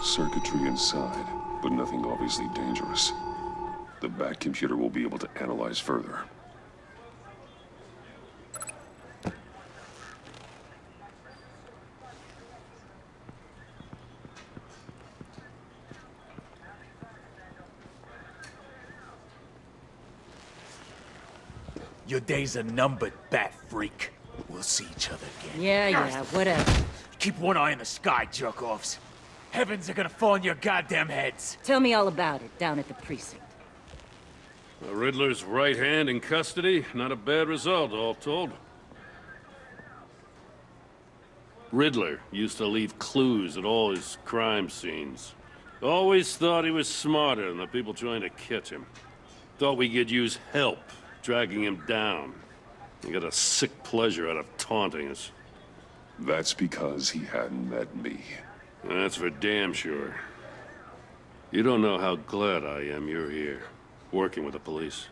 circuitry inside, but nothing obviously dangerous. The back computer will be able to analyze further. Your days are numbered, bat freak. We'll see each other again. Yeah, whatever. Keep one eye in the sky, jerk-offs. Heavens are gonna fall on your goddamn heads. Tell me all about it down at the precinct. The Riddler's right hand in custody. Not a bad result, all told. Riddler used to leave clues at all his crime scenes. Always thought he was smarter than the people trying to catch him. Thought we could use help dragging him down. He got a sick pleasure out of taunting us. That's because he hadn't met me. That's for damn sure. You don't know how glad I am you're here, working with the police.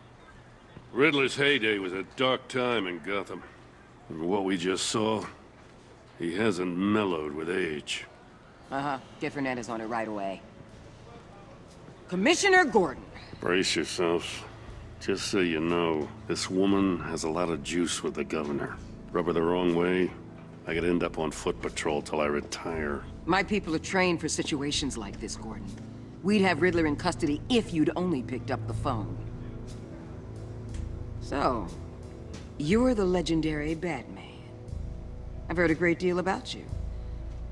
Riddler's heyday was a dark time in Gotham. And what we just saw, he hasn't mellowed with age. Get Fernandez on it right away. Commissioner Gordon. Brace yourselves. Just so you know, this woman has a lot of juice with the governor. Rub her the wrong way, I could end up on foot patrol till I retire. My people are trained for situations like this, Gordon. We'd have Riddler in custody if you'd only picked up the phone. So, you're the legendary Batman. I've heard a great deal about you.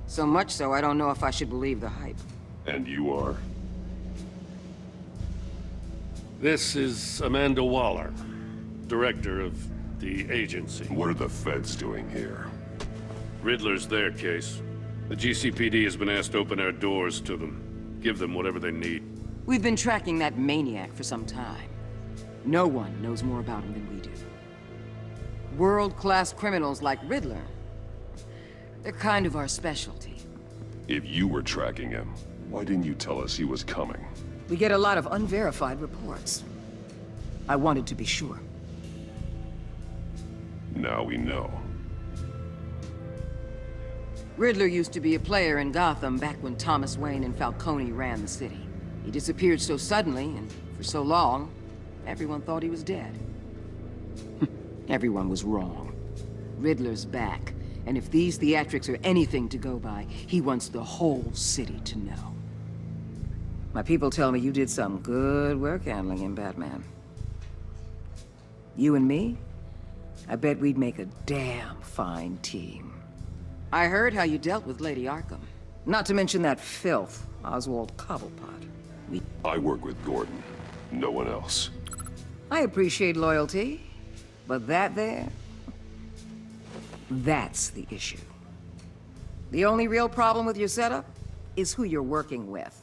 So much so, I don't know if I should believe the hype. And you are? This is Amanda Waller, director of the agency. What are the feds doing here? Riddler's their case. The GCPD has been asked to open our doors to them. Give them whatever they need. We've been tracking that maniac for some time. No one knows more about him than we do. World-class criminals like Riddler. They're kind of our specialty. If you were tracking him, why didn't you tell us he was coming? We get a lot of unverified reports. I wanted to be sure. Now we know. Riddler used to be a player in Gotham back when Thomas Wayne and Falcone ran the city. He disappeared so suddenly and for so long, everyone thought he was dead. Everyone was wrong. Riddler's back, and if these theatrics are anything to go by, he wants the whole city to know. My people tell me you did some good work handling him, Batman. You and me? I bet we'd make a damn fine team. I heard how you dealt with Lady Arkham. Not to mention that filth, Oswald Cobblepot. I work with Gordon. No one else. I appreciate loyalty, but that there... that's the issue. The only real problem with your setup is who you're working with.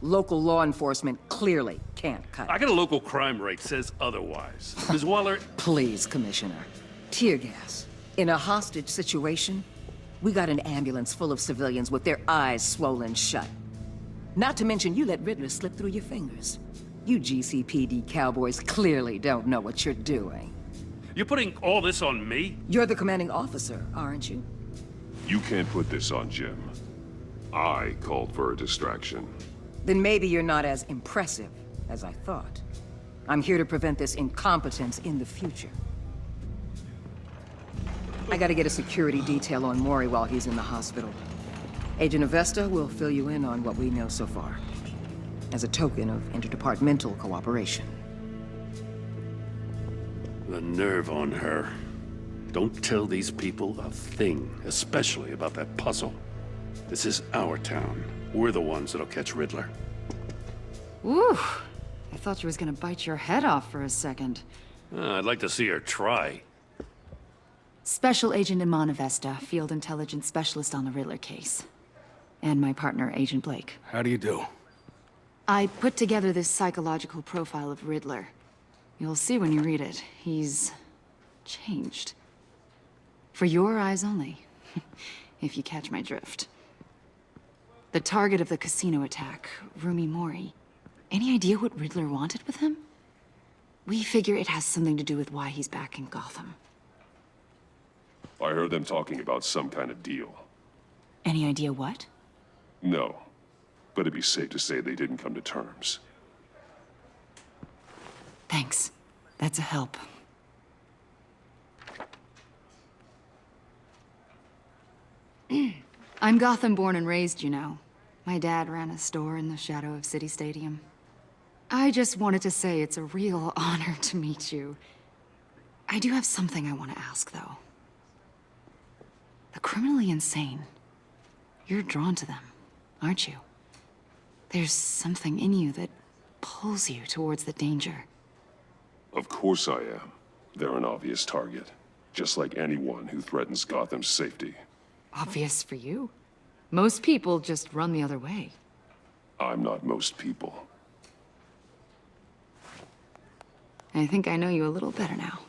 Local law enforcement clearly can't cut it. I got a local crime rate says otherwise. Ms. Waller... Please, Commissioner. Tear gas. In a hostage situation, we got an ambulance full of civilians with their eyes swollen shut. Not to mention you let Riddler slip through your fingers. You GCPD cowboys clearly don't know what you're doing. You're putting all this on me? You're the commanding officer, aren't you? You can't put this on Jim. I called for a distraction. Then maybe you're not as impressive as I thought. I'm here to prevent this incompetence in the future. I gotta get a security detail on Maury while he's in the hospital. Agent Avesta will fill you in on what we know so far, as a token of interdepartmental cooperation. The nerve on her. Don't tell these people a thing, especially about that puzzle. This is our town. We're the ones that'll catch Riddler. Ooh, I thought you was gonna bite your head off for a second. I'd like to see her try. Special Agent Iman Avesta, Field Intelligence Specialist on the Riddler case. And my partner, Agent Blake. How do you do? I put together this psychological profile of Riddler. You'll see when you read it. He's... changed. For your eyes only, if you catch my drift. The target of the casino attack, Rumi Mori. Any idea what Riddler wanted with him? We figure it has something to do with why he's back in Gotham. I heard them talking about some kind of deal. Any idea what? No. but it'd be safe to say they didn't come to terms. Thanks. That's a help. I'm Gotham born and raised, you know. My dad ran a store in the shadow of City Stadium. I just wanted to say it's a real honor to meet you. I do have something I want to ask, though. The criminally insane. You're drawn to them, aren't you? There's something in you that pulls you towards the danger. Of course I am. They're an obvious target, just like anyone who threatens Gotham's safety. Obvious for you. Most people just run the other way. I'm not most people. I think I know you a little better now.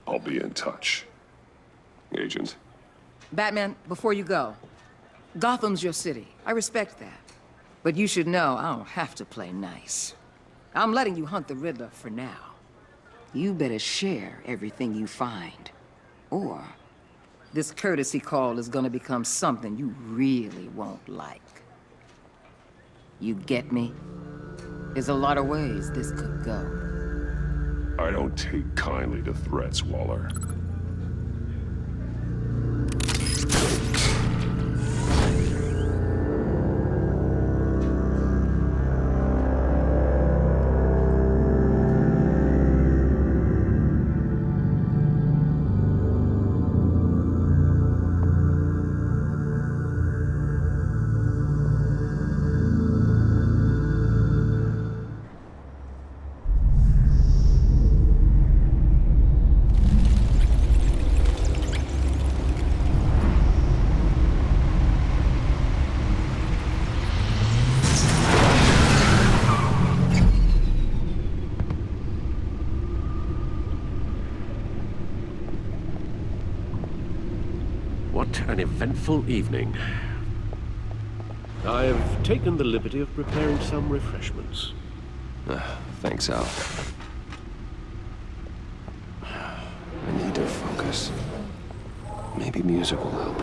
I'll be in touch. Agent. Batman, before you go, Gotham's your city. I respect that. But you should know I don't have to play nice. I'm letting you hunt the Riddler for now. You better share everything you find. Or this courtesy call is gonna become something you really won't like. You get me? There's a lot of ways this could go. I don't take kindly to threats, Waller. What an eventful evening. I have taken the liberty of preparing some refreshments. Thanks, Al. I need to focus. Maybe music will help.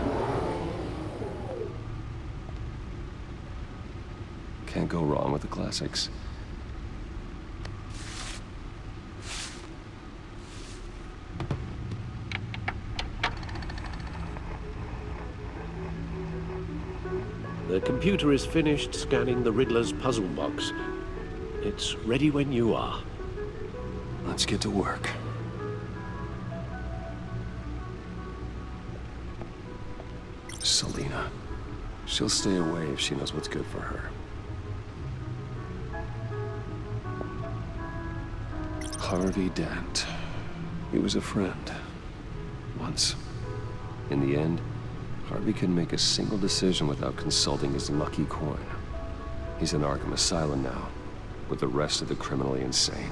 Can't go wrong with the classics. The computer is finished scanning the Riddler's puzzle box. It's ready when you are. Let's get to work. Selina. She'll stay away if she knows what's good for her. Harvey Dent. He was a friend. Once. In the end, Harvey couldn't make a single decision without consulting his lucky coin. He's in Arkham Asylum now, with the rest of the criminally insane.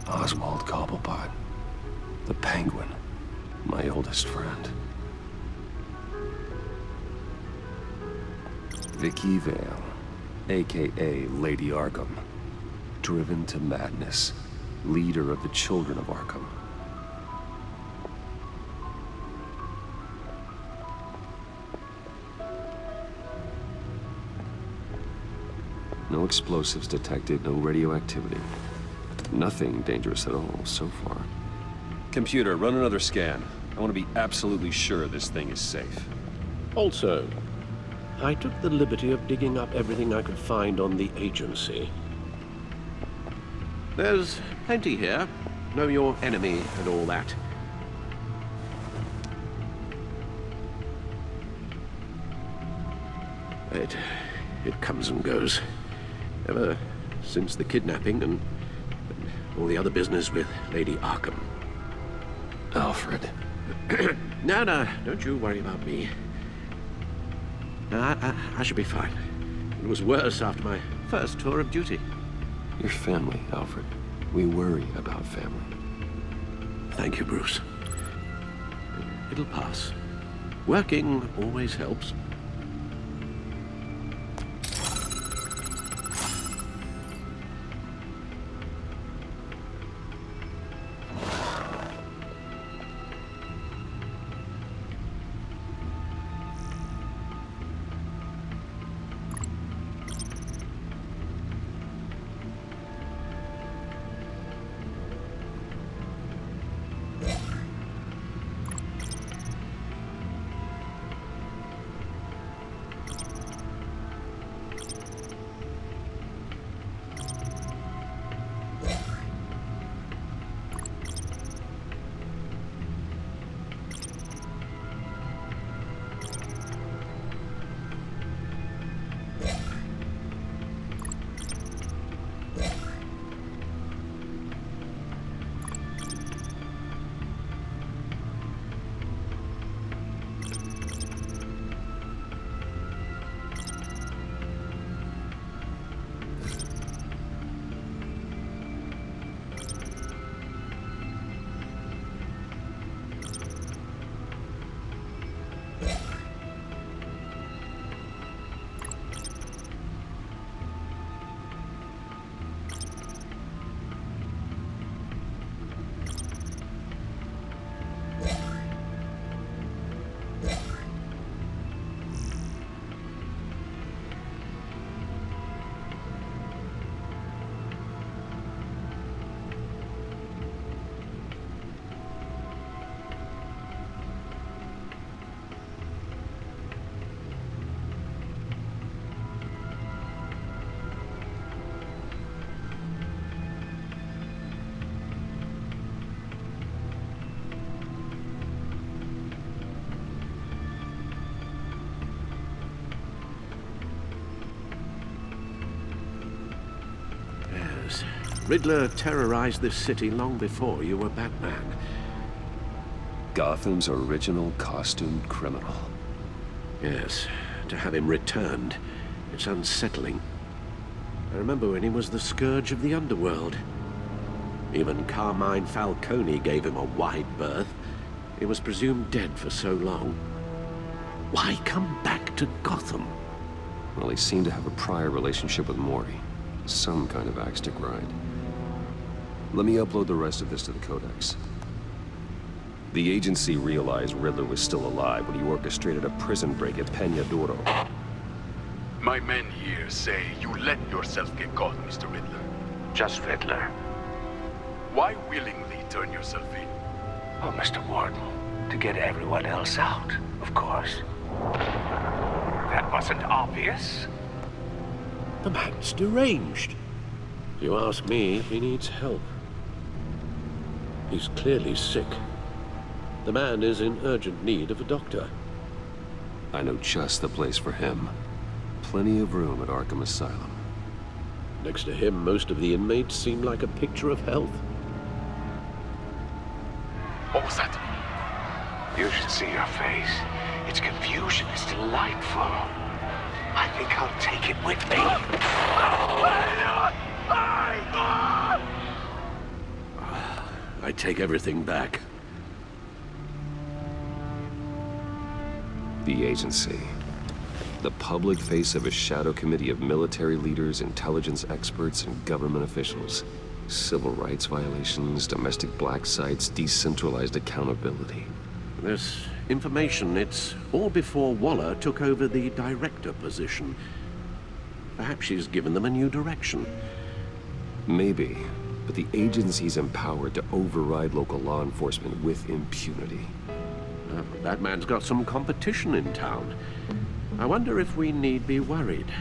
Oswald Cobblepot. The Penguin. My oldest friend. Vicky Vale, a.k.a. Lady Arkham. Driven to madness. Leader of the Children of Arkham. No explosives detected, no radioactivity. Nothing dangerous at all so far. Computer, run another scan. I want to be absolutely sure this thing is safe. Also, I took the liberty of digging up everything I could find on the agency. There's plenty here. Know your enemy and all that. It comes and goes. Ever since the kidnapping and all the other business with Lady Arkham. Alfred. No, don't you worry about me. No, I should be fine. It was worse after my first tour of duty. Your family, Alfred. We worry about family. Thank you, Bruce. It'll pass. Working always helps. Riddler terrorized this city long before you were Batman. Gotham's original costumed criminal. Yes, to have him returned, it's unsettling. I remember when he was the scourge of the underworld. Even Carmine Falcone gave him a wide berth. He was presumed dead for so long. Why come back to Gotham? Well, he seemed to have a prior relationship with Mori. Some kind of axe to grind. Let me upload the rest of this to the Codex. The agency realized Riddler was still alive when he orchestrated a prison break at Peñadoro. My men here say you let yourself get caught, Mr. Riddler. Just Riddler. Why willingly turn yourself in? Oh, Mr. Warden, to get everyone else out, of course. That wasn't obvious. The man's deranged. If you ask me, he needs help. He's clearly sick. The man is in urgent need of a doctor. I know just the place for him. Plenty of room at Arkham Asylum. Next to him, most of the inmates seem like a picture of health. What was that? You should see your face. Its confusion is delightful. I think I'll take it with me. I take everything back. The agency. The public face of a shadow committee of military leaders, intelligence experts, and government officials. Civil rights violations, domestic black sites, decentralized accountability. This information, it's all before Waller took over the director position. Perhaps she's given them a new direction. Maybe, but the agency's empowered to override local law enforcement with impunity. Batman's got some competition in town. I wonder if we need be worried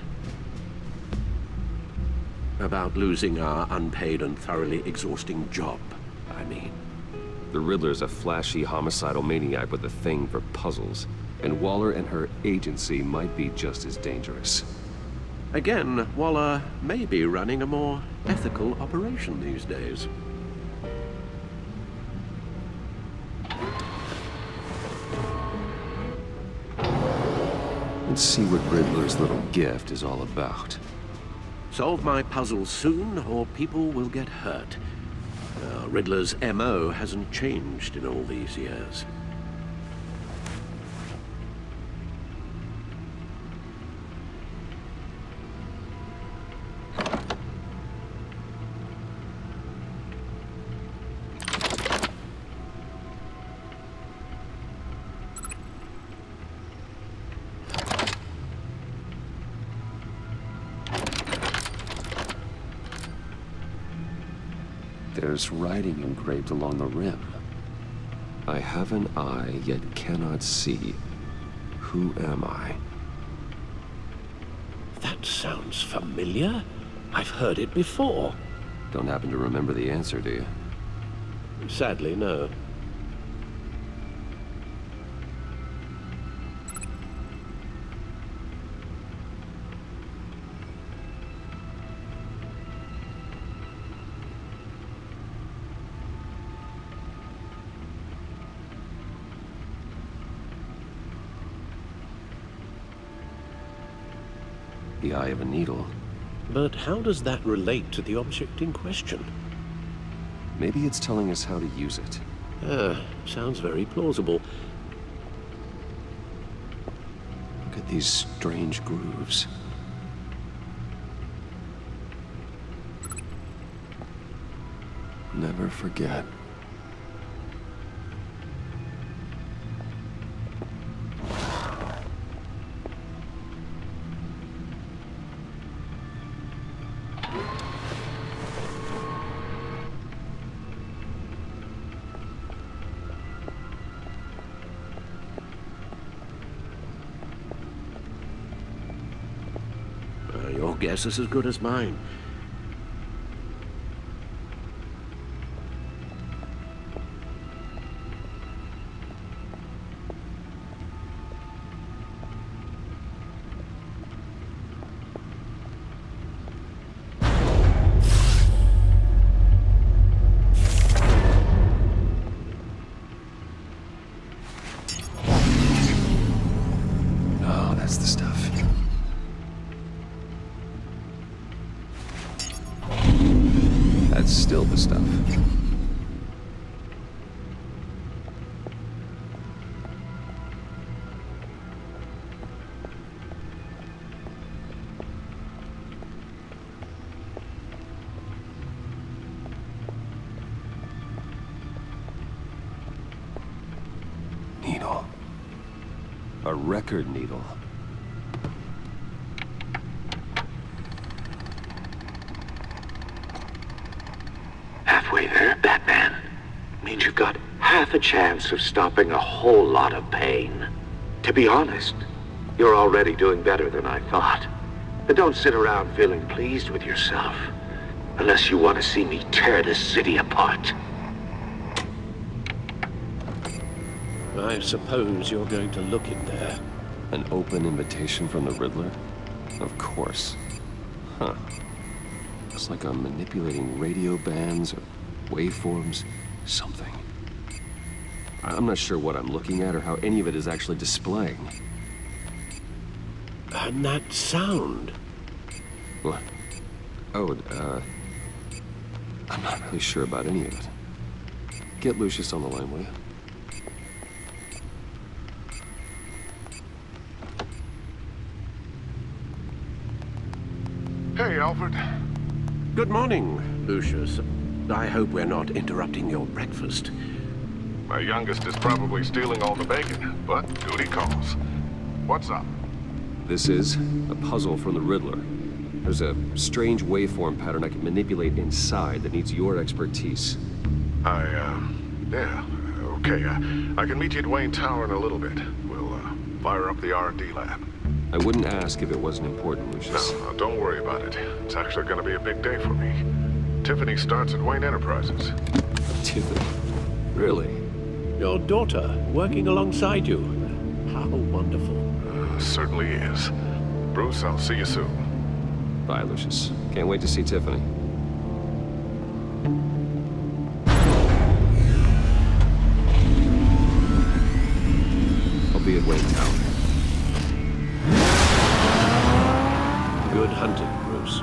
about losing our unpaid and thoroughly exhausting job, I mean. The Riddler's a flashy homicidal maniac with a thing for puzzles, and Waller and her agency might be just as dangerous. Again, Waller may be running a more ethical operation these days. Let's see what Riddler's little gift is all about. Solve my puzzles soon, or people will get hurt. Riddler's MO hasn't changed in all these years. There's writing engraved along the rim. I have an eye, yet cannot see. Who am I? That sounds familiar. I've heard it before. Don't happen to remember the answer, do you? Sadly, no. The eye of a needle. But how does that relate to the object in question? Maybe it's telling us how to use it. Sounds very plausible. Look at these strange grooves. Never forget. Your guess is as good as mine. the stuff. Needle. A record needle. Halfway there, Batman. Means you've got half a chance of stopping a whole lot of pain. To be honest, you're already doing better than I thought. But don't sit around feeling pleased with yourself. Unless you want to see me tear this city apart. I suppose you're going to look in there. An open invitation from the Riddler? Of course. Huh. It's like I'm manipulating radio bands or waveforms, something. I'm not sure what I'm looking at or how any of it is actually displaying. And that sound. What? Oh, I'm not really sure about any of it. Get Lucius on the line, will you? Hey, Alfred. Good morning, Lucius. I hope we're not interrupting your breakfast. My youngest is probably stealing all the bacon, but duty calls. What's up? This is a puzzle from the Riddler. There's a strange waveform pattern I can manipulate inside that needs your expertise. Yeah, okay. I can meet you at Wayne Tower in a little bit. We'll, fire up the R&D lab. I wouldn't ask if it wasn't important, Lucius. No, don't worry about it. It's actually gonna be a big day for me. Tiffany starts at Wayne Enterprises. Tiffany? Really? Your daughter working alongside you. How wonderful. Certainly is. Bruce, I'll see you soon. Bye, Lucius. Can't wait to see Tiffany. I'll be at Wayne Tower. Good hunting, Bruce.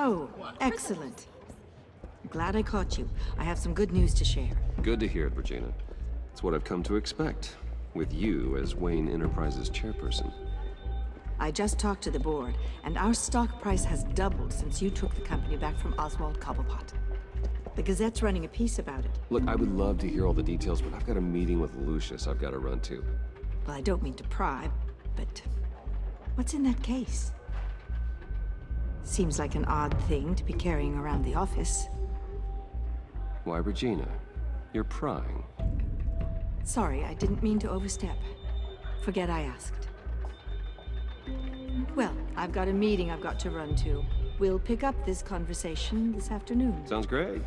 Oh, excellent. Glad I caught you. I have some good news to share. Good to hear it, Regina. It's what I've come to expect, with you as Wayne Enterprises chairperson. I just talked to the board, and our stock price has doubled since you took the company back from Oswald Cobblepot. The Gazette's running a piece about it. Look, I would love to hear all the details, but I've got a meeting with Lucius I've got to run to. Well, I don't mean to pry, but what's in that case? Seems like an odd thing to be carrying around the office. Why, Regina? You're prying. Sorry, I didn't mean to overstep. Forget I asked. Well, I've got a meeting I've got to run to. We'll pick up this conversation this afternoon. Sounds great.